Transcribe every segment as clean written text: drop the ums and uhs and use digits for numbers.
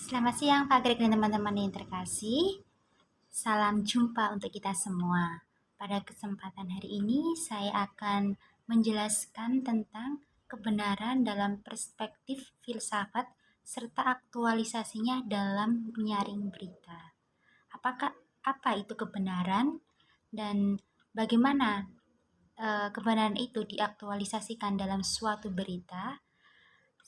Selamat siang Pak Greg dan teman-teman yang terkasih. Salam jumpa untuk kita semua. Pada kesempatan hari ini saya akan menjelaskan tentang kebenaran dalam perspektif filsafat serta aktualisasinya dalam menyaring berita. Apa itu kebenaran dan bagaimana kebenaran itu diaktualisasikan dalam suatu berita?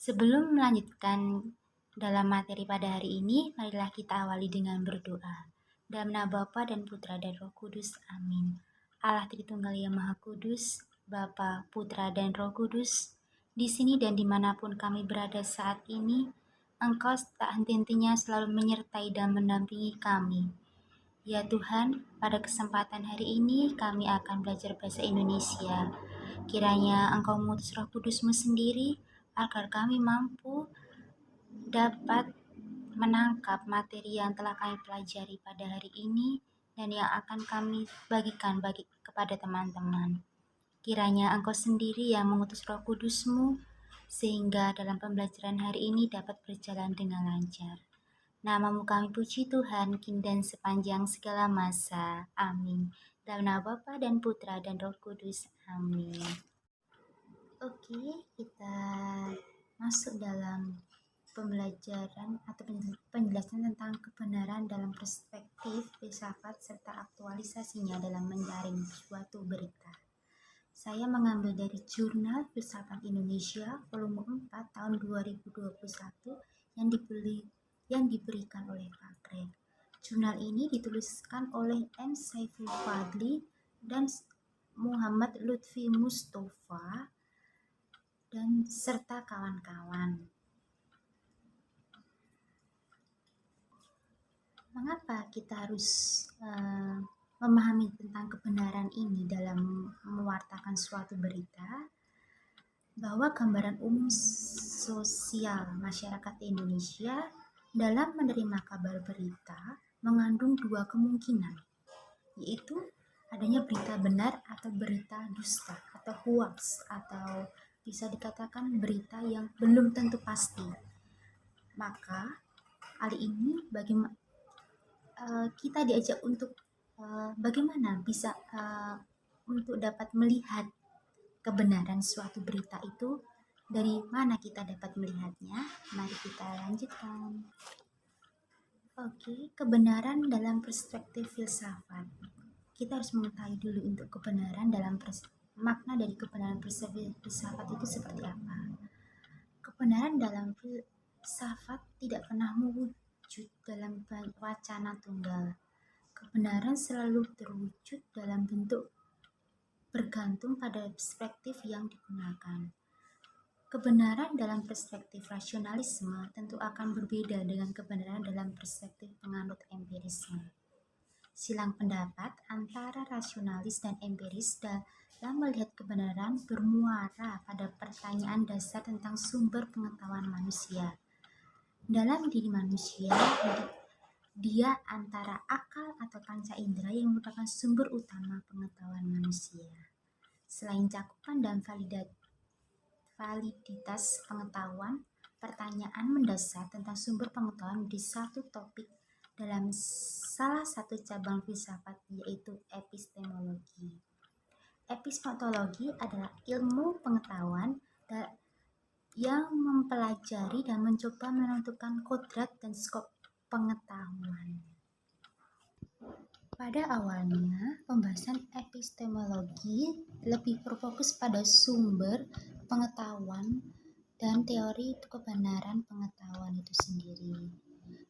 Sebelum melanjutkan dalam materi pada hari ini, marilah kita awali dengan berdoa. Dalam nama Bapa dan Putra dan Roh Kudus. Amin. Allah Tritunggal yang Maha Kudus, Bapa, Putra dan Roh Kudus, di sini dan dimanapun kami berada saat ini, Engkau tak henti-hentinya selalu menyertai dan mendampingi kami. Ya Tuhan, pada kesempatan hari ini kami akan belajar bahasa Indonesia. Kiranya Engkau mengutus Roh Kudus-Mu sendiri agar kami mampu dapat menangkap materi yang telah kami pelajari pada hari ini dan yang akan kami bagikan kepada teman-teman. Kiranya Engkau sendiri yang mengutus Roh Kudus-Mu sehingga dalam pembelajaran hari ini dapat berjalan dengan lancar. Namamu kami puji Tuhan, kini dan sepanjang segala masa. Amin. Dalam nama Bapa dan Putra dan Roh Kudus. Amin. Oke, kita masuk dalam pembelajaran atau penjelasan tentang kebenaran dalam perspektif filsafat serta aktualisasinya dalam menyaring suatu berita. Saya mengambil dari Jurnal Filsafat Indonesia volume 4 tahun 2021 yang diberikan oleh Pak Greg. Jurnal ini dituliskan oleh M. Saiful Fadli dan Muhammad Lutfi Mustafa dan serta kawan-kawan. Mengapa kita harus memahami tentang kebenaran ini dalam mewartakan suatu berita? Bahwa gambaran umum sosial masyarakat Indonesia dalam menerima kabar berita mengandung dua kemungkinan, yaitu adanya berita benar atau berita dusta atau hoax, atau bisa dikatakan berita yang belum tentu pasti. Maka hal ini kita diajak untuk bagaimana bisa untuk dapat melihat kebenaran suatu berita itu. Dari mana kita dapat melihatnya? Mari kita lanjutkan. Oke, kebenaran dalam perspektif filsafat. Kita harus mengetahui dulu untuk kebenaran dalam makna dari kebenaran perspektif filsafat itu seperti apa. Kebenaran dalam filsafat tidak pernah mewujud dalam wacana tunggal. Kebenaran selalu terwujud dalam bentuk bergantung pada perspektif yang digunakan. Kebenaran dalam perspektif rasionalisme tentu akan berbeda dengan kebenaran dalam perspektif penganut empirisme. Silang pendapat antara rasionalis dan empiris dalam melihat kebenaran bermuara pada pertanyaan dasar tentang sumber pengetahuan manusia. Dalam diri manusia, dia antara akal atau panca indera yang merupakan sumber utama pengetahuan manusia. Selain cakupan dan validitas pengetahuan, pertanyaan mendasar tentang sumber pengetahuan di satu topik dalam salah satu cabang filsafat, yaitu epistemologi. Epistemologi adalah ilmu pengetahuan yang mempelajari dan mencoba menentukan kodrat dan skop pengetahuan. Pada awalnya, pembahasan epistemologi lebih berfokus pada sumber pengetahuan dan teori kebenaran pengetahuan itu sendiri.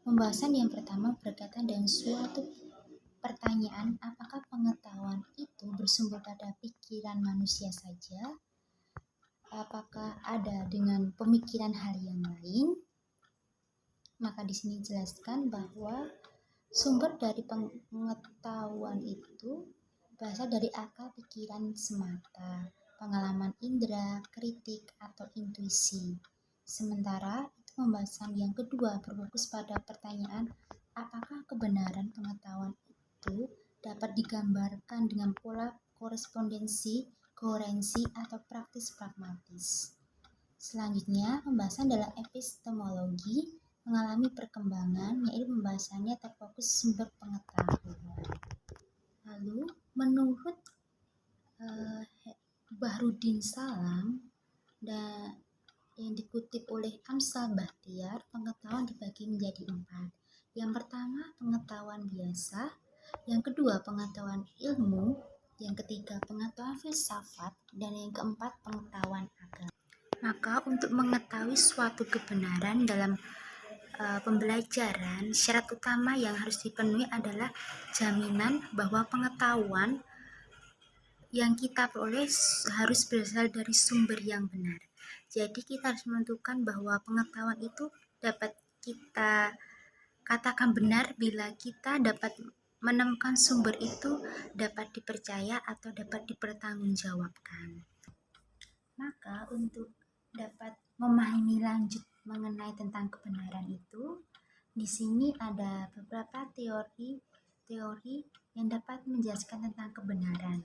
Pembahasan yang pertama berkaitan dengan suatu pertanyaan, apakah pengetahuan itu bersumber pada pikiran manusia saja? Apakah ada dengan pemikiran hal yang lain? Maka di sini dijelaskan bahwa sumber dari pengetahuan itu berasal dari akal pikiran semata, pengalaman indera, kritik, atau intuisi. Sementara itu pembahasan yang kedua berfokus pada pertanyaan, apakah kebenaran pengetahuan itu dapat digambarkan dengan pola korespondensi, koherensi, atau praktis pragmatis. Selanjutnya, pembahasan dalam epistemologi mengalami perkembangan, yaitu pembahasannya terfokus sumber pengetahuan. Lalu menurut Bahrudin Salam dan yang dikutip oleh Amsal Bahtiar, pengetahuan dibagi menjadi 4. Yang pertama pengetahuan biasa, yang kedua pengetahuan ilmu, yang ketiga pengetahuan filsafat, dan yang keempat pengetahuan agama. Maka untuk mengetahui suatu kebenaran dalam pembelajaran, syarat utama yang harus dipenuhi adalah jaminan bahwa pengetahuan yang kita peroleh harus berasal dari sumber yang benar. Jadi kita harus menentukan bahwa pengetahuan itu dapat kita katakan benar bila kita dapat menemukan sumber itu dapat dipercaya atau dapat dipertanggungjawabkan. Maka untuk dapat memahami lanjut mengenai tentang kebenaran itu, di sini ada beberapa teori yang dapat menjelaskan tentang kebenaran.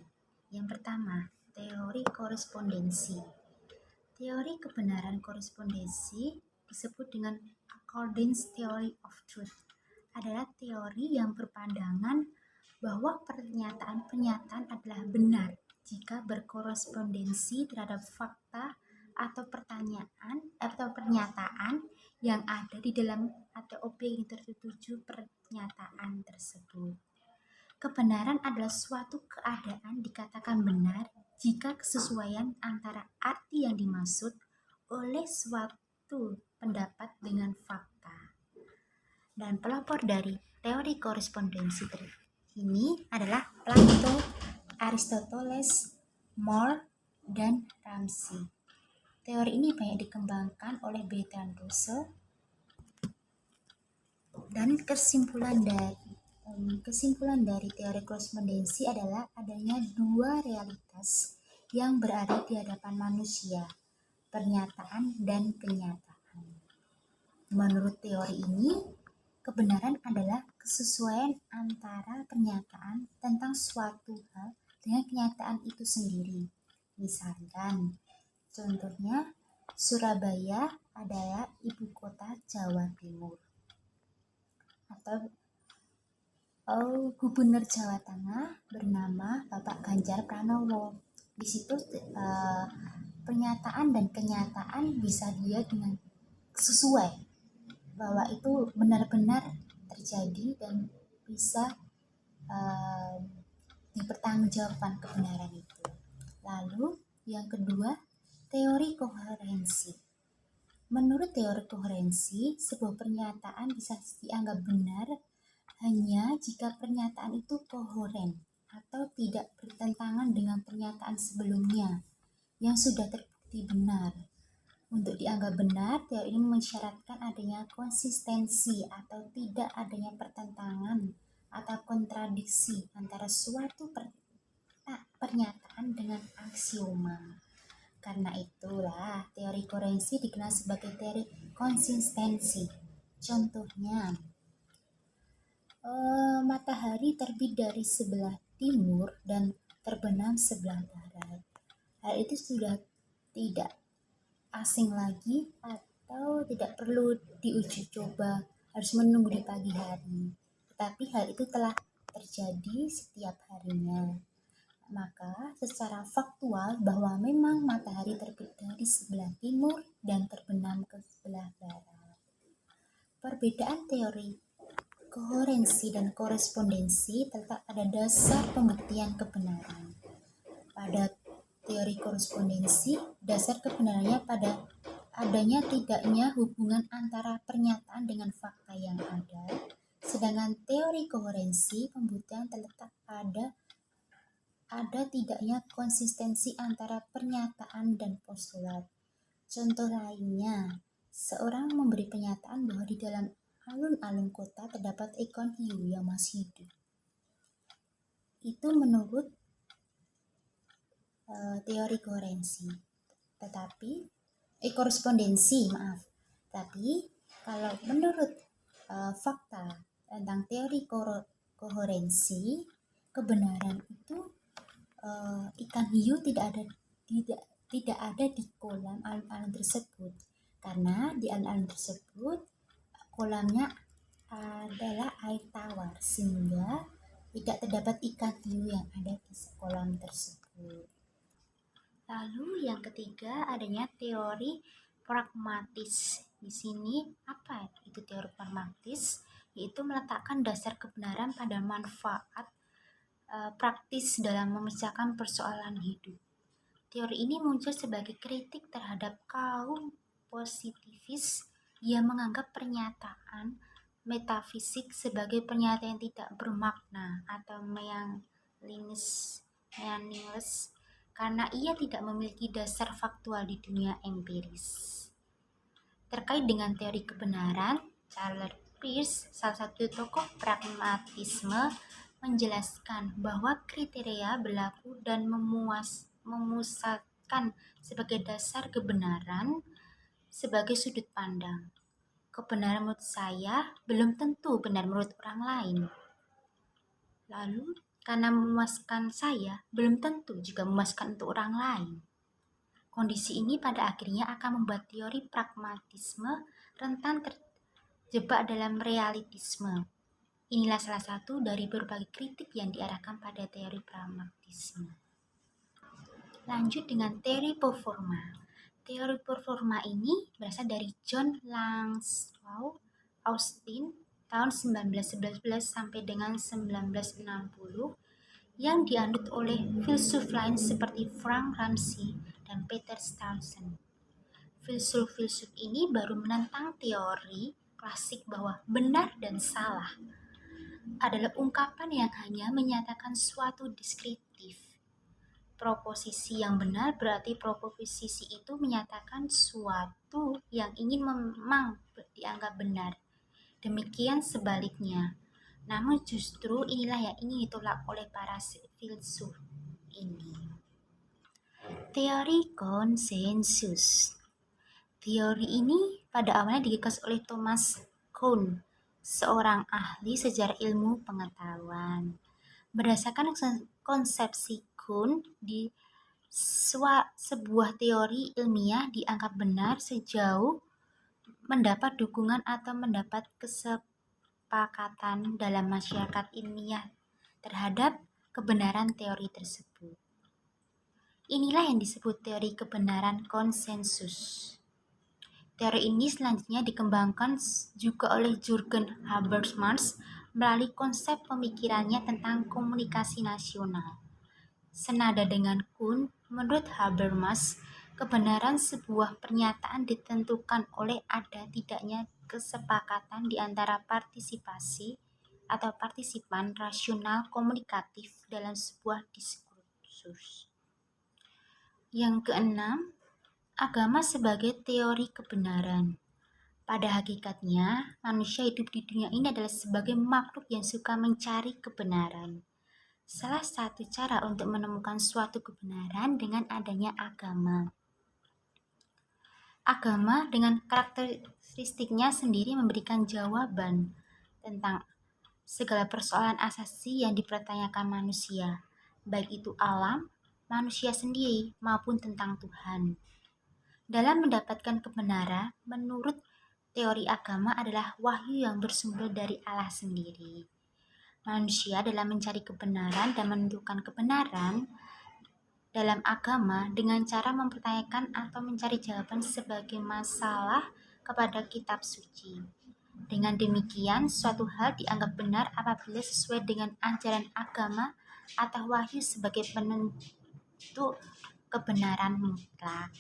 Yang pertama, teori korespondensi. Teori kebenaran korespondensi disebut dengan accordance theory of truth. Adalah teori yang berpandangan bahwa pernyataan-pernyataan adalah benar jika berkorespondensi terhadap fakta atau pernyataan yang ada di dalam atau objek yang tertuju pernyataan tersebut. Kebenaran adalah suatu keadaan dikatakan benar jika kesesuaian antara arti yang dimaksud oleh suatu pendapat dengan fakta. Dan pelopor dari teori korespondensi ini adalah Plato, Aristoteles, More, dan Ramsey. Teori ini banyak dikembangkan oleh Bertrand Russell, dan kesimpulan dari teori korespondensi adalah adanya dua realitas yang berada di hadapan manusia, pernyataan dan kenyataan. Menurut teori ini, kebenaran adalah kesesuaian antara pernyataan tentang suatu hal dengan kenyataan itu sendiri. Misalkan, contohnya, Surabaya adalah ibu kota Jawa Timur. Atau Gubernur Jawa Tengah bernama Bapak Ganjar Pranowo. Di situ pernyataan dan kenyataan bisa dilihat dengan sesuai bahwa itu benar-benar terjadi dan bisa dipertanggungjawabkan kebenaran itu. Lalu yang kedua, teori koherensi. Menurut teori koherensi, sebuah pernyataan bisa dianggap benar hanya jika pernyataan itu koheren atau tidak bertentangan dengan pernyataan sebelumnya yang sudah terbukti benar. Untuk dianggap benar, teori ini mensyaratkan adanya konsistensi atau tidak adanya pertentangan atau kontradiksi antara suatu pernyataan dengan aksioma. Karena itulah teori koherensi dikenal sebagai teori konsistensi. Contohnya, matahari terbit dari sebelah timur dan terbenam sebelah barat. Hal itu sudah tidak asing lagi atau tidak perlu diuji coba harus menunggu di pagi hari. Tetapi hal itu telah terjadi setiap harinya. Maka secara faktual bahwa memang matahari terbit dari sebelah timur dan terbenam ke sebelah barat. Perbedaan teori koherensi dan korespondensi terletak pada dasar pembuktian kebenaran. Pada teori korespondensi, dasar kebenarannya pada adanya tidaknya hubungan antara pernyataan dengan fakta yang ada. Sedangkan teori koherensi, pembuktian terletak pada ada tidaknya konsistensi antara pernyataan dan postulat. Contoh lainnya, seorang memberi pernyataan bahwa di dalam alun-alun kota terdapat ekor hiu yang masih hidup. Itu menurut teori koherensi. Tetapi korespondensi, Tapi kalau menurut fakta tentang teori koherensi, kebenaran itu ikan hiu tidak ada di kolam alun-alun tersebut, karena di alun-alun tersebut Kolamnya adalah air tawar sehingga tidak terdapat ikan hiu yang ada di kolam tersebut. Lalu yang ketiga adanya teori pragmatis. Di sini apa itu teori pragmatis? Yaitu meletakkan dasar kebenaran pada manfaat praktis dalam memecahkan persoalan hidup. Teori ini muncul sebagai kritik terhadap kaum positivis yang menganggap pernyataan metafisik sebagai pernyataan yang tidak bermakna atau meaningless karena ia tidak memiliki dasar faktual di dunia empiris. Terkait dengan teori kebenaran, Charles Peirce, salah satu tokoh pragmatisme, menjelaskan bahwa kriteria berlaku dan memusatkan sebagai dasar kebenaran sebagai sudut pandang. Kebenaran menurut saya belum tentu benar menurut orang lain. Lalu, karena memuaskan saya, belum tentu juga memuaskan untuk orang lain. Kondisi ini pada akhirnya akan membuat teori pragmatisme rentan terjebak dalam realitisme. Inilah salah satu dari berbagai kritik yang diarahkan pada teori pragmatisme. Lanjut dengan teori performa. Teori performa ini berasal dari John Langslow Austin tahun 1911 sampai dengan 1960 yang dianut oleh filsuf lain seperti Frank Ramsey dan Peter Stuyvesant. Filsuf-filsuf ini baru menentang teori klasik bahwa benar dan salah adalah ungkapan yang hanya menyatakan suatu deskriptif. Proposisi yang benar berarti proposisi itu menyatakan suatu yang ingin memang dianggap benar. Demikian sebaliknya. Namun justru inilah yang ingin ditolak oleh para filsuf ini. Teori konsensus. Teori ini pada awalnya digagas oleh Thomas Kuhn, seorang ahli sejarah ilmu pengetahuan. Berdasarkan konsepsi Kuhn, di sebuah teori ilmiah dianggap benar sejauh mendapat dukungan atau mendapat kesepakatan dalam masyarakat ilmiah terhadap kebenaran teori tersebut. Inilah yang disebut teori kebenaran konsensus. Teori ini selanjutnya dikembangkan juga oleh Jürgen Habermas melalui konsep pemikirannya tentang komunikasi nasional. Senada dengan Kuhn, menurut Habermas, kebenaran sebuah pernyataan ditentukan oleh ada tidaknya kesepakatan di antara partisipasi atau partisipan rasional komunikatif dalam sebuah diskursus. Yang keenam, agama sebagai teori kebenaran. Pada hakikatnya, manusia hidup di dunia ini adalah sebagai makhluk yang suka mencari kebenaran. Salah satu cara untuk menemukan suatu kebenaran dengan adanya agama. Agama dengan karakteristiknya sendiri memberikan jawaban tentang segala persoalan asasi yang dipertanyakan manusia, baik itu alam, manusia sendiri, maupun tentang Tuhan. Dalam mendapatkan kebenaran, menurut teori agama adalah wahyu yang bersumber dari Allah sendiri. Manusia dalam mencari kebenaran dan menentukan kebenaran dalam agama dengan cara mempertanyakan atau mencari jawaban sebagai masalah kepada kitab suci. Dengan demikian, suatu hal dianggap benar apabila sesuai dengan ajaran agama atau wahyu sebagai penentu kebenaran mutlak.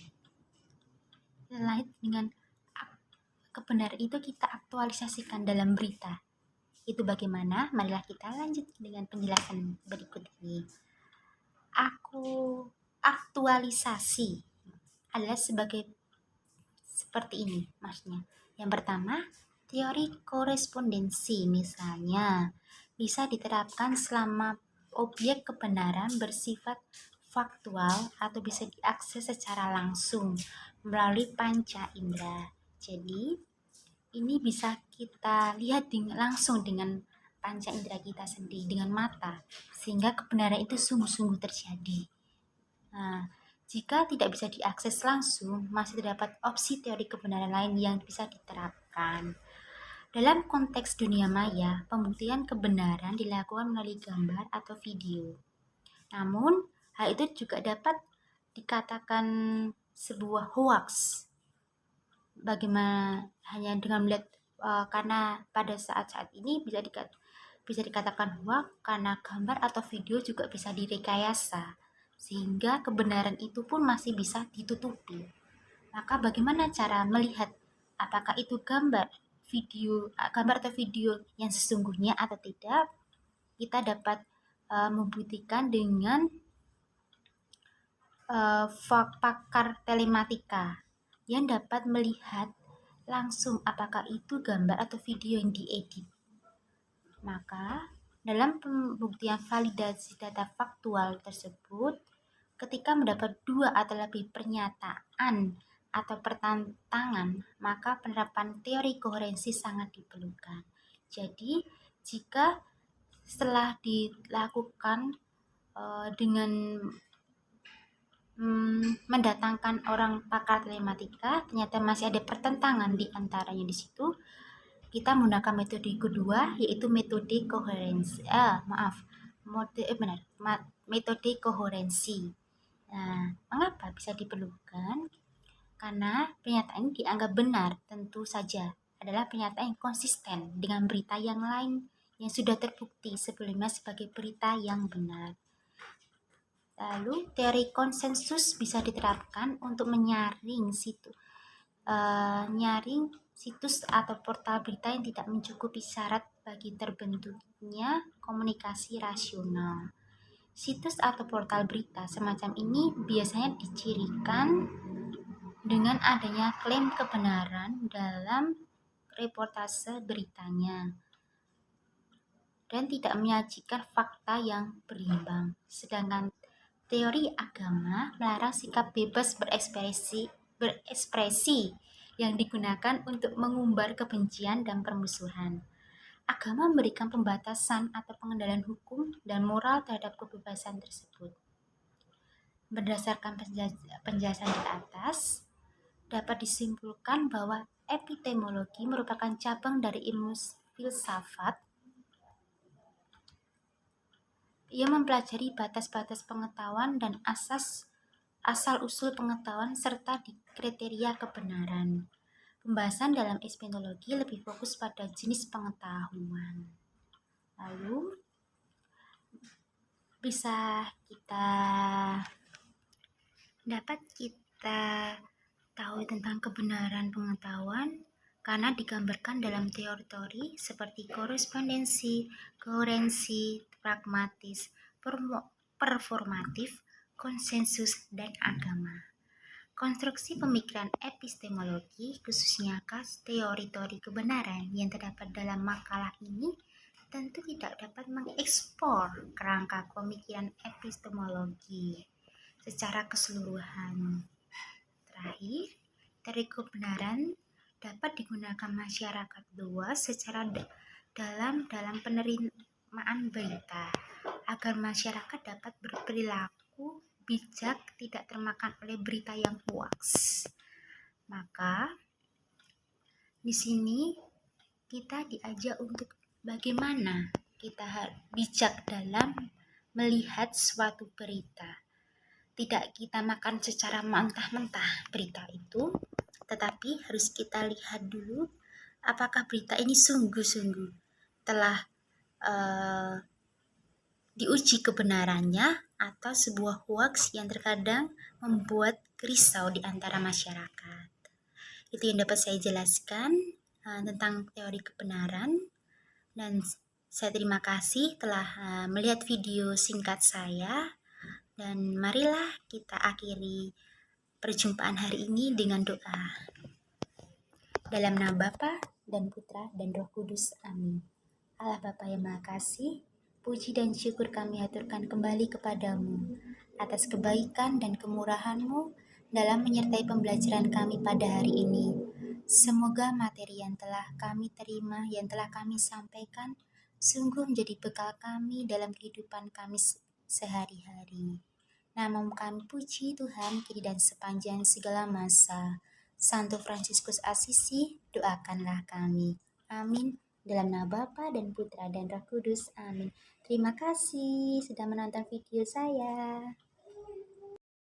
Lain dengan kebenaran itu kita aktualisasikan dalam berita. Itu bagaimana? Marilah kita lanjut dengan penjelasan berikut ini. Aktualisasi adalah seperti ini maksudnya. Yang pertama, teori korespondensi misalnya bisa diterapkan selama objek kebenaran bersifat faktual atau bisa diakses secara langsung melalui panca indera. Jadi, ini bisa kita lihat langsung dengan panca indera kita sendiri, dengan mata, sehingga kebenaran itu sungguh-sungguh terjadi. Nah, jika tidak bisa diakses langsung, masih terdapat opsi teori kebenaran lain yang bisa diterapkan. Dalam konteks dunia maya, pembuktian kebenaran dilakukan melalui gambar atau video. Namun, hal itu juga dapat dikatakan sebuah hoax. Bagaimana hanya dengan melihat karena pada saat-saat ini bisa dikatakan hoax karena gambar atau video juga bisa direkayasa, sehingga kebenaran itu pun masih bisa ditutupi. Maka bagaimana cara melihat apakah itu gambar atau video yang sesungguhnya atau tidak? Kita dapat membuktikan dengan pakar telematika yang dapat melihat langsung apakah itu gambar atau video yang diedit. Maka, dalam pembuktian validasi data faktual tersebut, ketika mendapat dua atau lebih pernyataan atau pertentangan, maka penerapan teori koherensi sangat diperlukan. Jadi, jika setelah dilakukan dengan mendatangkan orang pakar telematika, ternyata masih ada pertentangan di antaranya di situ, kita menggunakan metode kedua, yaitu metode koherensi. Metode koherensi. Nah, mengapa bisa diperlukan? Karena pernyataan ini dianggap benar, tentu saja adalah pernyataan yang konsisten dengan berita yang lain yang sudah terbukti sebelumnya sebagai berita yang benar. Lalu, teori konsensus bisa diterapkan untuk menyaring situs atau portal berita yang tidak mencukupi syarat bagi terbentuknya komunikasi rasional. Situs atau portal berita semacam ini biasanya dicirikan dengan adanya klaim kebenaran dalam reportase beritanya dan tidak menyajikan fakta yang berimbang. Sedangkan teori agama melarang sikap bebas berekspresi yang digunakan untuk mengumbar kebencian dan permusuhan. Agama memberikan pembatasan atau pengendalian hukum dan moral terhadap kebebasan tersebut. Berdasarkan penjelasan di atas, dapat disimpulkan bahwa epistemologi merupakan cabang dari ilmu filsafat. Ia mempelajari batas-batas pengetahuan dan asal-usul pengetahuan serta di kriteria kebenaran. Pembahasan dalam epistemologi lebih fokus pada jenis pengetahuan. Lalu, dapat kita tahu tentang kebenaran pengetahuan karena digambarkan dalam teori-teori seperti korespondensi, koherensi, pragmatis, performatif, konsensus, dan agama. Konstruksi pemikiran epistemologi, khususnya teori-teori kebenaran yang terdapat dalam makalah ini, tentu tidak dapat mengekspor kerangka pemikiran epistemologi secara keseluruhan. Terakhir, teori kebenaran dapat digunakan masyarakat luas secara dalam penerimaan berita agar masyarakat dapat berperilaku bijak, tidak termakan oleh berita yang hoax. Maka di sini kita diajak untuk bagaimana kita bijak dalam melihat suatu berita. Tidak kita makan secara mentah-mentah berita itu, tetapi harus kita lihat dulu apakah berita ini sungguh-sungguh telah diuji kebenarannya atau sebuah hoax yang terkadang membuat risau di antara masyarakat. Itu yang dapat saya jelaskan tentang teori kebenaran, dan saya terima kasih telah melihat video singkat saya, dan marilah kita akhiri perjumpaan hari ini dengan doa. Dalam nama Bapa dan Putra dan Roh Kudus, amin. Allah Bapa yang Maha Kasih, puji dan syukur kami haturkan kembali kepadamu atas kebaikan dan kemurahan-Mu dalam menyertai pembelajaran kami pada hari ini. Semoga materi yang telah kami terima, yang telah kami sampaikan, sungguh menjadi bekal kami dalam kehidupan kami sehari-hari. Nama kami puji Tuhan kini dan sepanjang segala masa. Santo Fransiskus Assisi, doakanlah kami. Amin. Dalam nama Bapa dan Putra dan Roh Kudus. Amin. Terima kasih sudah menonton video saya.